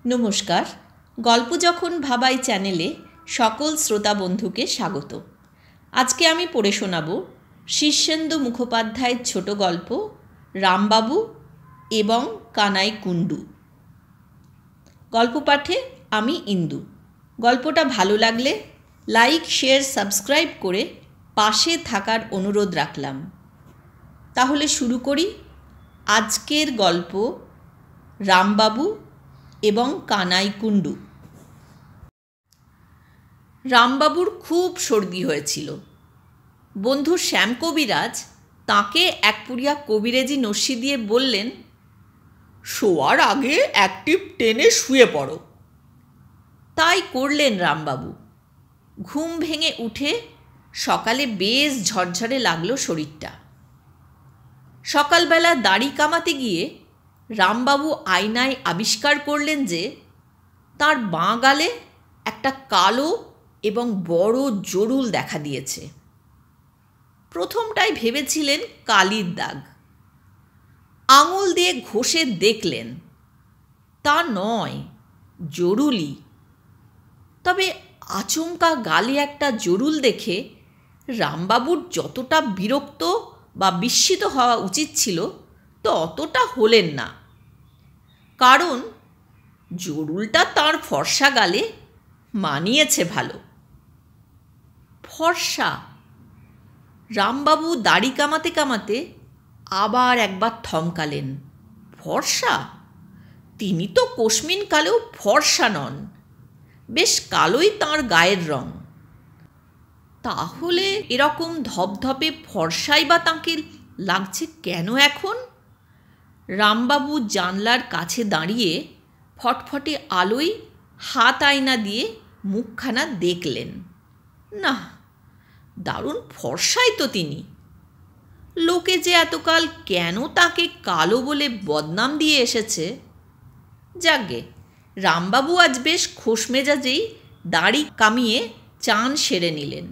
নমস্কার, গল্প যখন ভাবাই চ্যানেলে সকল শ্রোতা বন্ধুকে স্বাগত। আজকে আমি পড়ে শোনাব শীর্ষেন্দু মুখোপাধ্যায়ের ছোট গল্প রামবাবু এবং কানাই কুণ্ডু। গল্প পাঠে আমি ইন্দু। গল্পটা ভালো লাগলে লাইক, শেয়ার, সাবস্ক্রাইব করে পাশে থাকার অনুরোধ রাখলাম। তাহলে শুরু করি আজকের গল্প রামবাবু এবং কানাই কুণ্ডু। রামবাবুর খুব সর্দি হয়েছিল। বন্ধু শ্যাম কবিরাজ তাঁকে এক পুরিয়া কবিরাজি নস্যি দিয়ে বললেন, শোয়ার আগে এক টিপ টেনে শুয়ে পড়ো। তাই করলেন রামবাবু। ঘুম ভেঙে উঠে সকালে বেশ ঝরঝরে লাগলো শরীরটা। সকালবেলা দাড়ি কামাতে গিয়ে রামবাবু আয়নায় আবিষ্কার করলেন যে তাঁর বাঁ গালে একটা কালো এবং বড় জরুল দেখা দিয়েছে। প্রথমটাই ভেবেছিলেন কালির দাগ। আঙুল দিয়ে ঘষে দেখলেন, তা নয়, জরুলি। তবে আচমকা গালে একটা জরুল দেখে রামবাবুর যতটা বিরক্ত বা বিস্মিত হওয়া উচিত ছিল ততটা হলেন না, কারণ জরুলটা তাঁর ফর্সা গালে মানিয়েছে ভালো। ফর্সা! রামবাবু দাড়ি কামাতে কামাতে আবার একবার থমকালেন। ফর্সা? তিনি তো কোশমিন কালেও ফর্সা নন, বেশ কালোই তাঁর গায়ের রং। তাহলে এরকম ধপধপে ফর্সাই বা তাঁকে লাগছে কেন এখন? রামবাবু জানলার কাছে দাঁড়িয়ে ফটফটে আলোয় হাত আয়না দিয়ে মুখখানা দেখলেন। না, দারুণ ফর্সাই তো তিনি। লোকে যে এতকাল কেন তাকে কালো বলে বদনাম দিয়ে এসেছে। যাকগে, রামবাবু আজ বেশ খোশমেজাজেই দাড়ি কামিয়ে চান সেরে নিলেন।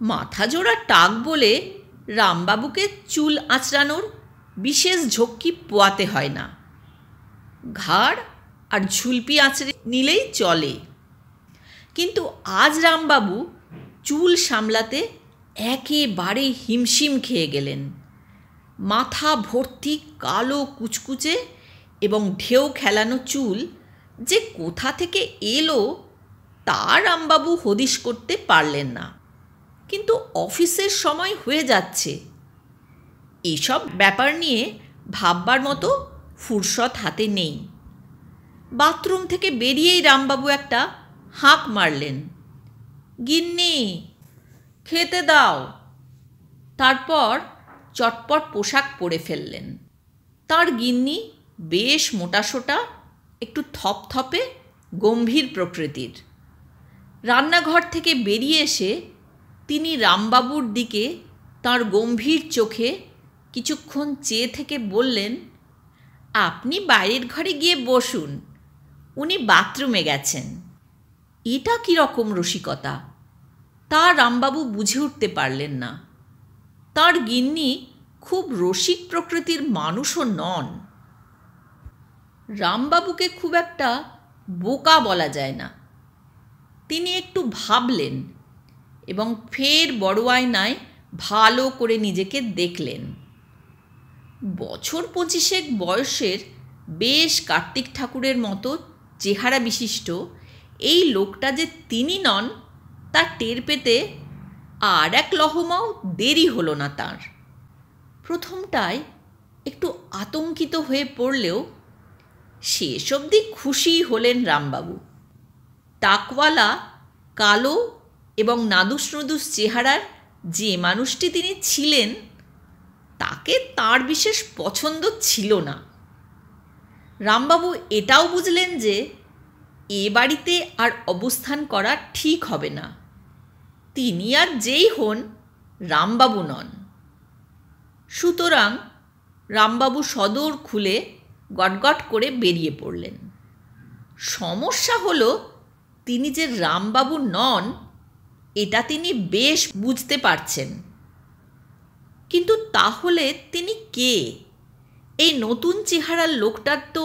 মাথা জোড়া টাক বলে রামবাবুকে চুল আঁচড়ানোর বিশেষ ঝক্কি পোয়াতে হয় না। ঘাড় আর ঝুলপি আঁচড়ে নিলেই চলে। কিন্তু আজ রামবাবু চুল সামলাতে একেবারে হিমশিম খেয়ে গেলেন। মাথা ভর্তি কালো কুচকুচে এবং ঢেউ খেলানো চুল যে কোথা থেকে এলো তা রামবাবু হদিশ করতে পারলেন না। কিন্তু অফিসের সময় হয়ে যাচ্ছে, এসব ব্যাপার নিয়ে ভাববার মতো ফুরসত হাতে নেই। বাথরুম থেকে বেরিয়েই রামবাবু একটা হাঁক মারলেন, গিন্নি, খেতে দাও। তারপর চটপট পোশাক পরে ফেললেন। তার গিন্নি বেশ মোটাসোটা, একটু থপথপে, গম্ভীর প্রকৃতির। রান্নাঘর থেকে বেরিয়ে এসে তিনি রামবাবুর দিকে তাঁর গম্ভীর চোখে কিছুক্ষণ চেয়ে থেকে বললেন, আপনি বাইরের ঘরে গিয়ে বসুন, উনি বাথরুমে গেছেন। এটা কীরকম রসিকতা তা রামবাবু বুঝে উঠতে পারলেন না। তাঁর গিন্নি খুব রসিক প্রকৃতির মানুষও নন। রামবাবুকে খুব একটা বোকা বলা যায় না। তিনি একটু ভাবলেন এবং ফের বড় আয়নায় ভালো করে নিজেকে দেখলেন। বছর 25 বয়সের বেশ কার্তিক ঠাকুরের মতো চেহারা বিশিষ্ট এই লোকটা যে তিনি নন তা টের পেতে আর এক লহমাও দেরি হলো না তাঁর। প্রথমটায় একটু আতঙ্কিত হয়ে পড়লেও শেষ অবধি খুশি হলেন রামবাবু। টাকওয়ালা, কালো এবং নাদুস নুদুস চেহারার যে মানুষটি তিনি ছিলেন তাকে তাঁর বিশেষ পছন্দ ছিল না। রামবাবু এটাও বুঝলেন যে এ বাড়িতে আর অবস্থান করা ঠিক হবে না। তিনি আর যেই হন, রামবাবু নন। সুতরাং রামবাবু সদর খুলে গটগট করে বেরিয়ে পড়লেন। সমস্যা হলো, তিনি যে রামবাবু নন এটা তিনি বেশ বুঝতে পারছেন। কিন্তু তাহলে তিনি কে? এই নতুন চেহারার লোকটার তো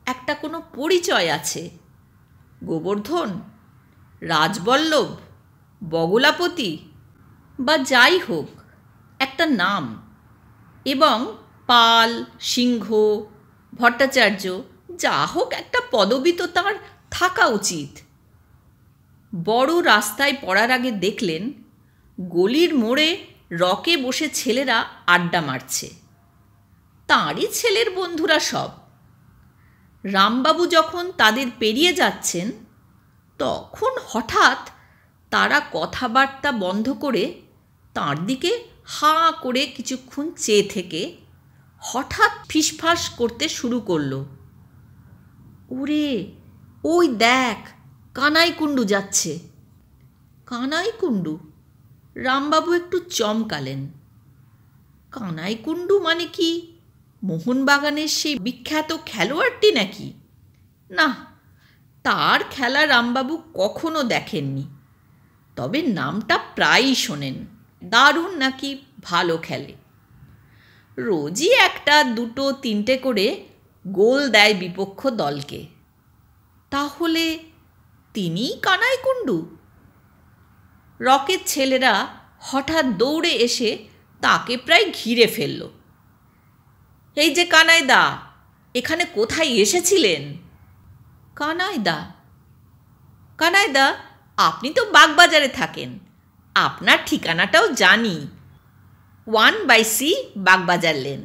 একটা কোনো পরিচয় আছে। গোবর্ধন, রাজবল্লভ, বগলাপতি বা যাই হোক একটা নাম, এবং পাল, সিংহ, ভট্টাচার্য যা হোক একটা পদবি তো তাঁর থাকা উচিত। বড় রাস্তায় পড়ার আগে দেখলেন গলির মোড়ে রকে বসে ছেলেরা আড্ডা মারছে। তাঁরই ছেলের বন্ধুরা সব। রামবাবু যখন তাদের পেরিয়ে যাচ্ছেন তখন হঠাৎ তারা কথাবার্তা বন্ধ করে তাঁর দিকে হাঁ করে কিছুক্ষণ চেয়ে থেকে হঠাৎ ফিসফাস করতে শুরু করল। ওরে, ওই দেখ, কানাই কুণ্ডু যাচ্ছে। কানাই কুণ্ডু? রামবাবু একটু চমকালেন। কানাই কুণ্ডু মানে কি মোহনবাগানের সেই বিখ্যাত খেলোয়াড়টি নাকি? না, তার খেলা রামবাবু কখনো দেখেননি, তবে নামটা প্রায়ই শোনেন। দারুণ নাকি ভালো খেলে, রোজই একটা দুটো তিনটে করে গোল দেয় বিপক্ষ দলকে। তাহলে তিনিই কানাই কুণ্ডু? রকের ছেলেরা হঠাৎ দৌড়ে এসে তাকে প্রায় ঘিরে ফেলল। এই যে কানাইদা, এখানে কোথায় এসেছিলেন? কানাইদা? কানাইদা, আপনি তো বাগবাজারে থাকেন, আপনার ঠিকানাটাও জানি। 1/C Bagbazar lane.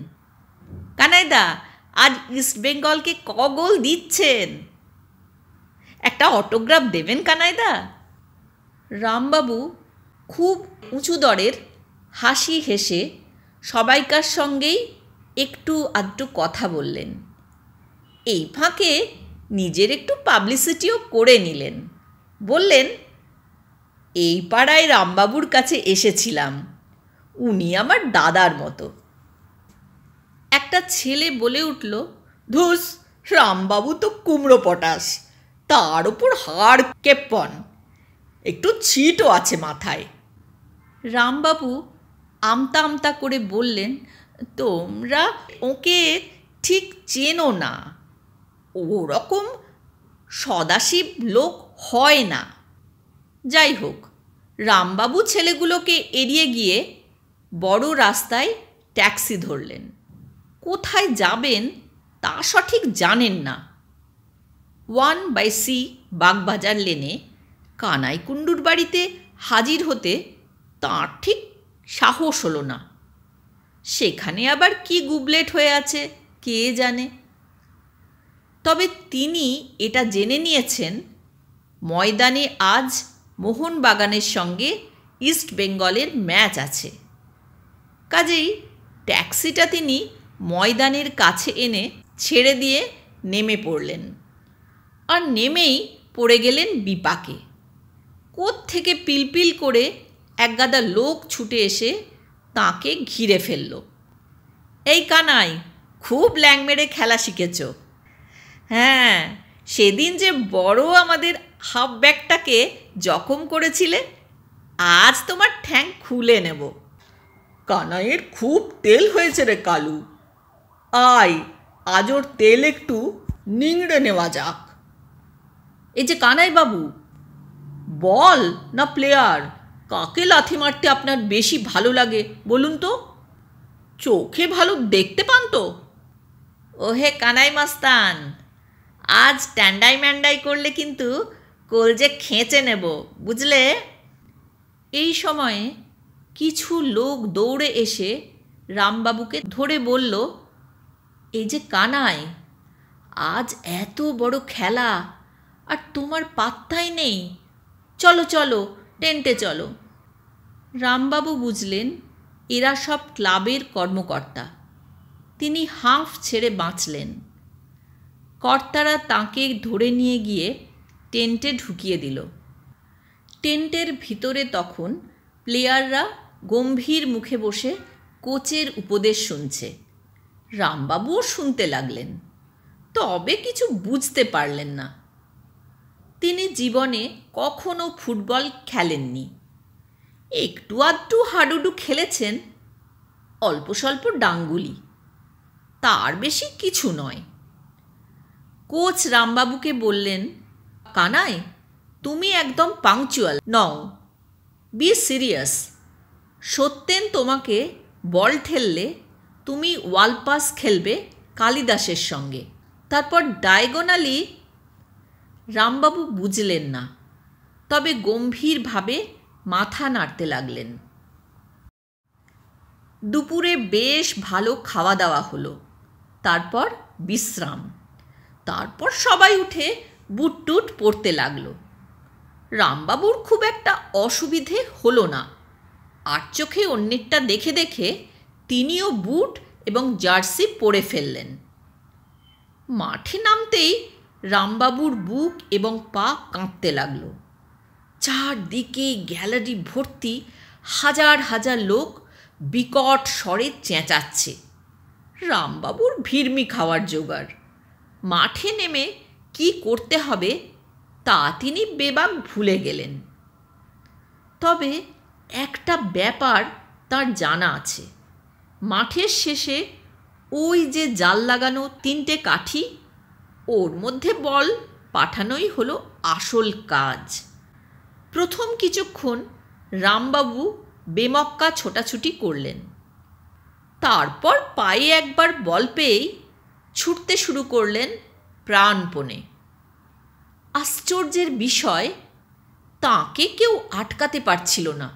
কানাইদা, আজ ইস্টবেঙ্গলকে ক গোল দিচ্ছেন? একটা অটোগ্রাফ দেবেন কানাইদা? রামবাবু খুব উঁচু দরের হাসি হেসে সবাইকার সঙ্গেই একটু আধটু কথা বললেন। এই ফাঁকে নিজের একটু পাবলিসিটিও করে নিলেন। বললেন, এই পাড়ায় রামবাবুর কাছে এসেছিলাম, উনি আমার দাদার মতো। একটা ছেলে বলে উঠল, ধুস, রামবাবু তো কুমড়ো পটাশ, তার ওপর হাড় কেপ্পন, একটু ছিটও আছে মাথায়। রামবাবু আমতা আমতা করে বললেন, তোমরা ওকে ঠিক চেনো না, ওরকম সদাশিব লোক হয় না। যাই হোক, রামবাবু ছেলেগুলোকে এড়িয়ে গিয়ে বড় রাস্তায় ট্যাক্সি ধরলেন। কোথায় যাবেন তা সঠিক জানেন না। 1/C বাগবাজার লেনে কানাই কুণ্ডুর বাড়িতে হাজির হতে তাঁর ঠিক সাহস হলো না। সেখানে আবার কি গুবলেট হয়ে আছে কে জানে। তবে তিনি এটা জেনে নিয়েছেন ময়দানে আজ মোহনবাগানের সঙ্গে ইস্টবেঙ্গলের ম্যাচ আছে। কাজেই ট্যাক্সিটা তিনি ময়দানের কাছে এনে ছেড়ে দিয়ে নেমে পড়লেন। আর নেমেই পড়ে গেলেন বিপাকে। কোত্থেকে পিলপিল করে একগাদা লোক ছুটে এসে তাঁকে ঘিরে ফেলল। এই কানাই, খুব ল্যাং মেরে খেলা শিখেছ। হ্যাঁ, সেদিন যে বড় আমাদের হাফ ব্যাকটাকে জখম করেছিলে, আজ তোমার ঠ্যাং খুলে নেব। কানাইয়ের খুব তেল হয়েছে রে কালু, আয় আজ ওর তেল একটু নিংড়ে নেওয়া যাক। এই যে কানাই বাবু, বল না প্লেয়ার, কাকে লাথি মারতে আপনার বেশি ভালো লাগে বলুন তো? চোখে ভালো দেখতে পান তো? ওহে কানাই মাস্তান, আজ ট্যান্ডাই ম্যান্ডাই করলে কিন্তু কলজে খেঁচে নেব, বুঝলে? এই সময়ে কিছু লোক দৌড়ে এসে রামবাবুকে ধরে বলল, এই যে কানাই, আজ এত বড় খেলা আর তোমার পাত্তাই নেই, চলো চলো টেন্টে চলো। রামবাবু বুঝলেন এরা সব ক্লাবের কর্মকর্তা। তিনি হাঁফ ছেড়ে বাঁচলেন। কর্তারা তাঁকে ধরে নিয়ে গিয়ে টেন্টে ঢুকিয়ে দিল। টেন্টের ভিতরে তখন প্লেয়াররা গম্ভীর মুখে বসে কোচের উপদেশ শুনছে। রামবাবুও শুনতে লাগলেন, তবে কিছু বুঝতে পারলেন না। তিনি জীবনে কখনো ফুটবল খেলেননি। একটু আধটু হাডুডু খেলেছেন, অল্প স্বল্প ডাঙ্গুলি, তার বেশি কিছু নয়। কোচ রামবাবুকে বললেন, কানাই, তুমি একদম পাংচুয়াল নও, বি সিরিয়াস। সত্যেন তোমাকে বল ঠেললে তুমি ওয়ালপাস খেলবে কালিদাসের সঙ্গে, তারপর ডায়াগোনালি। রামবাবু বুঝলেন না, তবে গম্ভীরভাবে মাথা নাড়তে লাগলেন। দুপুরে বেশ ভালো খাওয়া দাওয়া হলো, তারপর বিশ্রাম। তারপর সবাই উঠে বুট টুট পরতে লাগলো। রামবাবুর খুব একটা অসুবিধে হলো না। আর চোখে অন্যেরটা দেখে দেখে তিনিও বুট এবং জার্সি পরে ফেললেন। মাঠে নামতেই রামবাবুর বুক এবং পা কাঁপতে লাগলো। চারদিকে গ্যালারি ভর্তি হাজার হাজার লোক বিকট স্বরে চেঁচাচ্ছে। রামবাবুর ভিড়মি খাওয়ার জোগাড়। মাঠে নেমে কি করতে হবে তা তিনি বেবাক ভুলে গেলেন। তবে একটা ব্যাপার তার জানা আছে, মাঠের শেষে ওই যে জাল লাগানো 3টে কাঠি, ওর মধ্যে বল পাঠানোই হলো আসল কাজ। প্রথম কিছুক্ষণ রামবাবু বেমক্কা ছোটাছুটি করলেন, তারপর পায়ে একবার বল পেয়েই ছুটতে শুরু করলেন প্রাণপণে। আশ্চর্যের বিষয়, তাঁকে কেউ আটকাতে পারছিল না।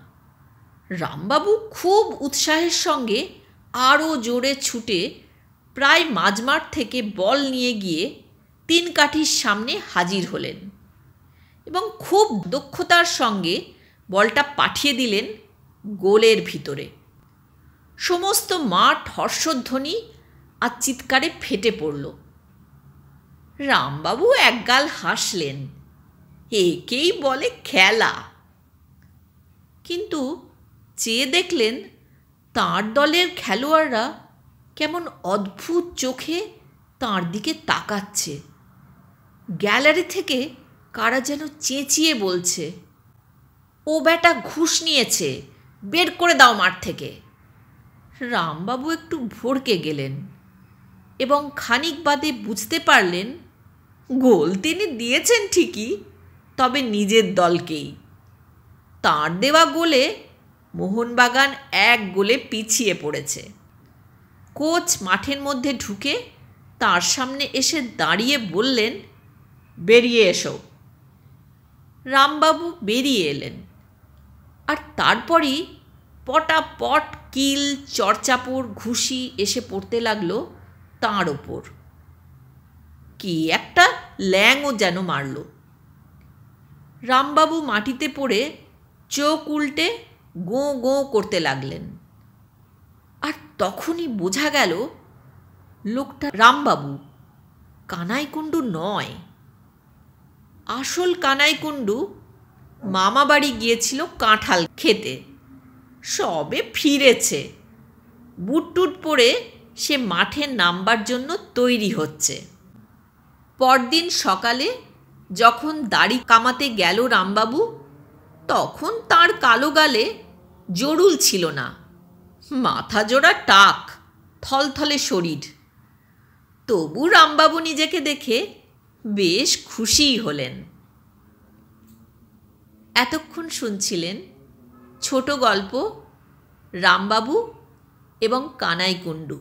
রামবাবু খুব উৎসাহের সঙ্গে আরও জোরে ছুটে প্রায় মাঝমাঠ থেকে বল নিয়ে গিয়ে 3 কাঠির সামনে হাজির হলেন এবং খুব দক্ষতার সঙ্গে বলটা পাঠিয়ে দিলেন গোলের ভিতরে। সমস্ত মাঠ হর্ষধ্বনি আর চিৎকারে ফেটে পড়ল। রামবাবু একগাল হাসলেন, একেই বলে খেলা। কিন্তু চেয়ে দেখলেন তাঁর দলের খেলোয়াড়রা কেমন অদ্ভুত চোখে তাঁর দিকে তাকাচ্ছে। গ্যালারি থেকে কারা যেন চেঁচিয়ে বলছে, ও ব্যাটা ঘুষ নিয়েছে, বের করে দাও মাঠ থেকে। রামবাবু একটু ভড়কে গেলেন এবং খানিক বাদে বুঝতে পারলেন গোল তিনি দিয়েছেন ঠিকই, তবে নিজের দলকেই। তাঁর দেওয়া গোলে মোহনবাগান 1 গোলে পিছিয়ে পড়েছে। কোচ মাঠের মধ্যে ঢুকে তার সামনে এসে দাঁড়িয়ে বললেন, বেরিয়ে এসো। রামবাবু বেরিয়ে এলেন, আর তারপরই পটাপট কিল, চড়চাপড়, ঘুষি এসে পড়তে লাগলো তাঁর ওপর। কি একটা ল্যাংও যেন মারল। রামবাবু মাটিতে পড়ে চোখ উল্টে গোঁ গোঁ করতে লাগলেন। আর তখনই বোঝা গেল লোকটা রামবাবু, কানাইকুণ্ডু নয়। আসল কানাইকুণ্ডু মামাবাড়ি গিয়েছিল কাঁঠাল খেতে, সবে ফিরেছে। বুট টুট পরে সে মাঠে নামবার জন্য তৈরি হচ্ছে। পরদিন সকালে যখন দাড়ি কামাতে গেল রামবাবু, তখন তার কালো গালে জরুল ছিল না, মাথা জোড়া টাক, থলথলে শরীর। তবু রামবাবু নিজেকে দেখে বেশ খুশিই হলেন। এতক্ষণ শুনছিলেন ছোট গল্প রামবাবু এবং কানাইকুণ্ডু।